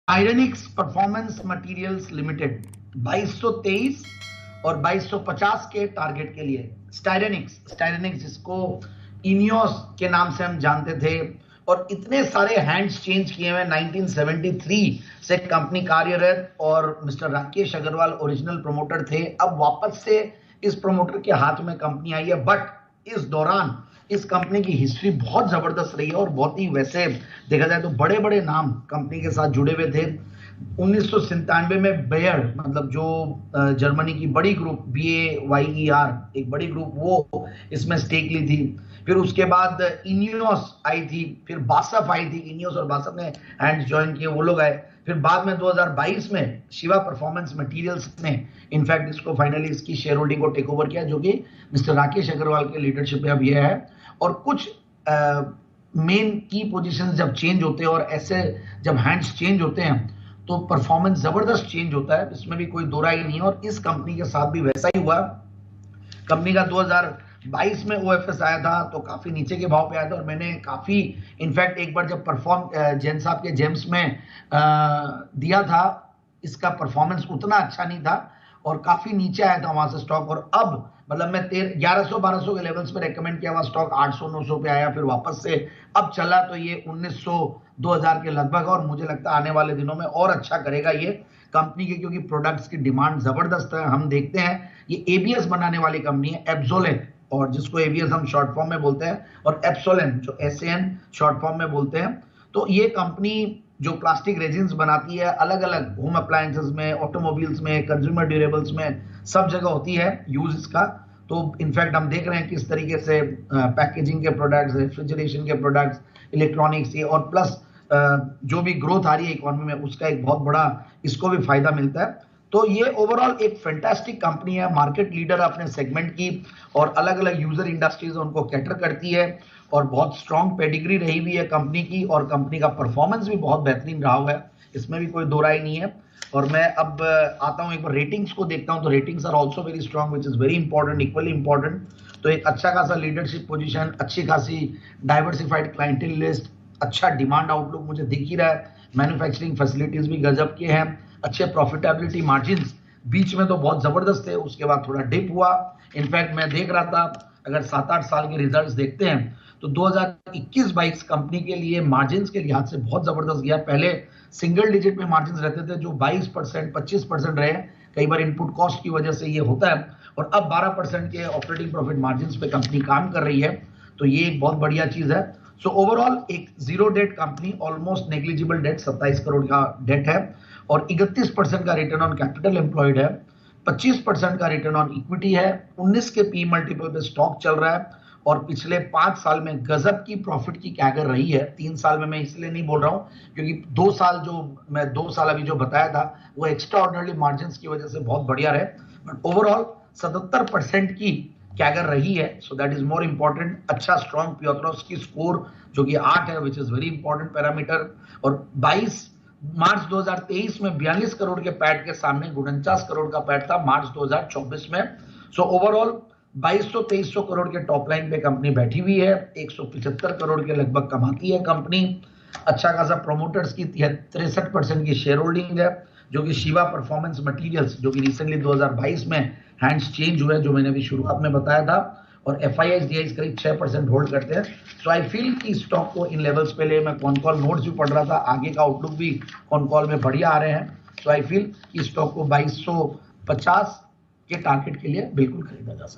स्टाइरेनिक्स performance materials limited 2223 और 2250 के target के लिए। स्टाइरेनिक्स जिसको इनियोस के नाम से हम जानते थे और इतने सारे हैंड्स चेंज किए हुए। 1973 से कंपनी कार्यरत और mister Rakesh Agarwal original promoter थे। अब वापस से इस प्रमोटर के हाथ में कंपनी आई है, बट इस दौरान इस कंपनी की हिस्ट्री बहुत जबरदस्त रही है और बहुत ही, वैसे देखा जाए तो बड़े बड़े नाम कंपनी के साथ जुड़े हुए थे। 1997 में बेयर, मतलब जो जर्मनी की बड़ी ग्रुप BAYER, एक बड़ी ग्रुप, वो इसमें स्टेक ली थी। फिर उसके बाद इनियोस आई थी, फिर बासफ आई थी। इनियोस और बासफ ने हैंड्स ज्वाइन किए, वो लोग आए। फिर बाद में 2022 में शिवा परफॉर्मेंस मटेरियल्स ने इनफैक्ट इसको फाइनली इसकी शेयर होल्डिंग को टेक ओवर किया, जो कि मिस्टर राकेश अग्रवाल के लीडरशिप में अब यह है। और कुछ मेन की पोजीशंस जब चेंज होते हैं और ऐसे जब हैंड्स चेंज होते हैं तो परफॉर्मेंस जबरदस्त चेंज होता है, इसमें भी कोई दो राय नहीं है। और इस कंपनी के साथ भी वैसा ही हुआ। कंपनी का 2022 में OFS आया था तो काफी नीचे के भाव पे आया था और मैंने काफी, इनफैक्ट एक बार जब परफॉर्म जैन साहब के जेम्स में दिया था, इसका परफॉर्मेंस उतना अच्छा नहीं था और काफी नीचे आया था वहां से स्टॉक। और अब मतलब मैं 1100-1200 के लेवल्स पे रेकमेंड किया हुआ स्टॉक 800-900 पे आया, फिर वापस से अब चला तो ये 1900-2000 के लगभग। और मुझे लगता है आने वाले दिनों में और अच्छा करेगा ये कंपनी के, क्योंकि प्रोडक्ट्स की डिमांड जबरदस्त है। हम देखते हैं ये ABS बनाने वाली कंपनी है एप्सोलेन, और जिसको ABS हम शॉर्ट फॉर्म में बोलते हैं, और एप्सोलेन जो SAN शॉर्ट फॉर्म में बोलते हैं। तो ये कंपनी जो प्लास्टिक रेजिन्स बनाती है, अलग अलग होम अप्लायंसेस में, ऑटोमोबाइल्स में, कंज्यूमर ड्यूरेबल्स में, सब जगह होती है यूज इसका। तो इनफैक्ट हम देख रहे हैं किस तरीके से पैकेजिंग के प्रोडक्ट्स, रेफ्रिजरेशन के प्रोडक्ट्स, इलेक्ट्रॉनिक्स, ये और प्लस जो भी ग्रोथ आ रही है इकोनॉमी में, उसका एक बहुत बड़ा इसको भी फायदा मिलता है। तो ये ओवरऑल एक फैंटास्टिक कंपनी है, मार्केट लीडर अपने सेगमेंट की, और अलग अलग यूजर इंडस्ट्रीज उनको कैटर करती है और बहुत स्ट्रॉन्ग पेडिग्री रही हुई है कंपनी की, और कंपनी का परफॉर्मेंस भी बहुत बेहतरीन रहा हुआ है, इसमें भी कोई दो राय नहीं है। और मैं अब आता हूं, एक बार रेटिंग्स को देखता हूं, तो ratings are also very strong, which is very important, equally important. तो एक अच्छा खासा लीडरशिप पोजीशन, अच्छी खासी डाइवर्सिफाइड क्लाइंटेल लिस्ट, अच्छा डिमांड आउटलुक मुझे दिख ही रहा है। मैन्युफैक्चरिंग फैसिलिटीज भी गजब के हैं, अच्छे प्रॉफिटेबिलिटी मार्जिन्स बीच में तो बहुत जबरदस्त थे, उसके बाद थोड़ा डिप हुआ। इनफैक्ट मैं देख रहा था, अगर 7-8 साल के रिजल्ट्स देखते हैं तो 2021-22 कंपनी के लिए मार्जिन्स के लिहाज से बहुत जबरदस्त गया। पहले सिंगल डिजिट में मार्जिन्स रहते थे जो 22%, 25% रहे, कई बार इनपुट कॉस्ट की वजह से ये होता है, और अब 12% के ऑपरेटिंग प्रॉफिट मार्जिन्स पे कंपनी काम कर रही है, तो ये एक बहुत बढ़िया चीज है। सो ओवरऑल एक zero debt company, almost negligible debt, 27 crore का डेट है, और 31% का रिटर्न ऑन कैपिटल एम्प्लॉयड है, 25% का रिटर्न ऑन इक्विटी है, 19 के पी मल्टीपल पे स्टॉक चल रहा है, और पिछले 5 साल में गजब की प्रॉफिट की कैगर रही है। 3 साल में मैं इसलिए नहीं बोल रहा हूं क्योंकि 2 साल जो मैं 2 साल अभी जो बताया था वो एक्स्ट्रा ऑर्डिनरी मार्जिन की वजह से बहुत बढ़िया रहे, बट ओवरऑल 77% की कैगर रही है। So that is more important. अच्छा स्ट्रॉन्ग पियोट्रोस्की स्कोर जो कि 8 है, which is very important parameter. और 22 मार्च 2023 में 42 करोड़ के पैट के सामने 49 करोड़ का पैट था मार्च 2024 में। सो ओवरऑल 2200-2300 करोड़ के टॉप लाइन पे कंपनी बैठी हुई है, 175 करोड़ के लगभग कमाती है कंपनी। अच्छा खासा प्रोमोटर्स की 63% की शेयर होल्डिंग है, जो कि शिवा परफॉर्मेंस मटेरियल्स, जो कि रिसेंटली 2022 में हैंड्स चेंज हुए, जो मैंने अभी शुरुआत में बताया था, और FIIs DIs करीब 6% होल्ड करते हैं। सो आई फील कि स्टॉक को इन लेवल्स पे ले। मैं कॉन कॉल नोट्स भी पढ़ रहा था, आगे का आउटलुक भी कॉन कॉल में बढ़िया आ रहे हैं। सो आई फील कि स्टॉक को 2250 के टारगेट के लिए बिल्कुल खरीदा जा सकता है।